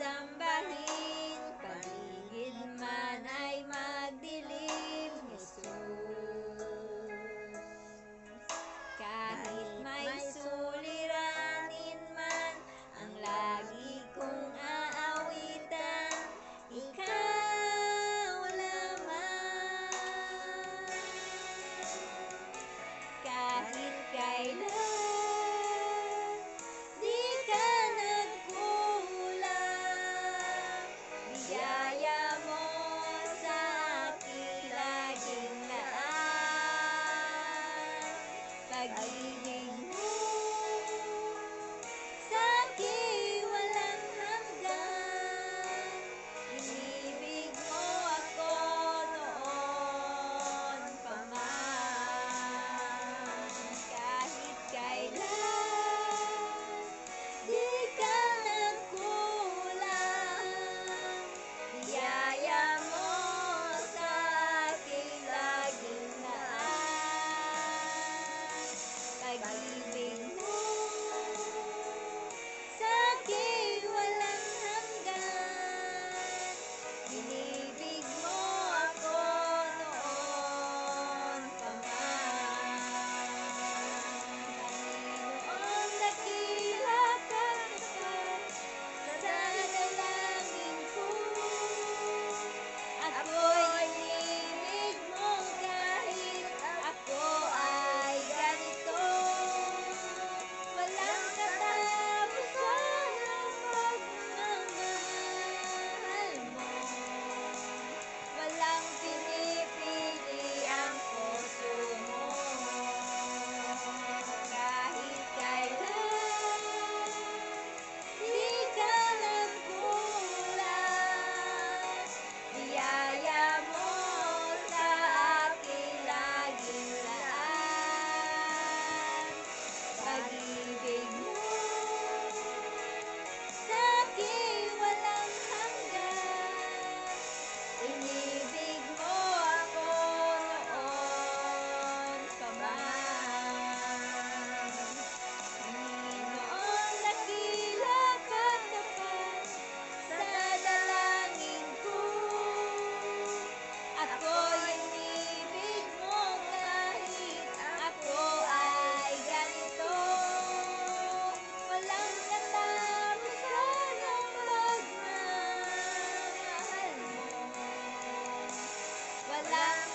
sambahin, paligid man ay magdilim, Jesus. Kahit may suliranin man ang lagi kong aawitan, ikaw lamang. Kahit kailan di ka nagkulang, biyaya mo sa aking laging laan. Pag-ibig mo sa'kin walang hanggan, inibig mo ako noon pa man. Kahit kailan di ka nagkulang, biyaya mo sa aking laging naan. Pag-ibig mo sa'kin walang hanggan, inibig mo ako noon pa man. Panginoon, dakila katapat sa dalangin ko, ako'y inibig mo kahit ako ay ganito. Walang katapusan ang pagmamahal mo, walang pinipili ang puso mo. Kahit kailan di ka nagkulang, biyaya mo sa aking laging laan. Pag-ibig mo sa'kin walang hanggan, inibig mo ako noon pa man. Panginoon, dakila katapat sa dalangin ko, ako'y inibig mo kahit ako ay ganito. Walang katapusan ang pagmamahal mo, walang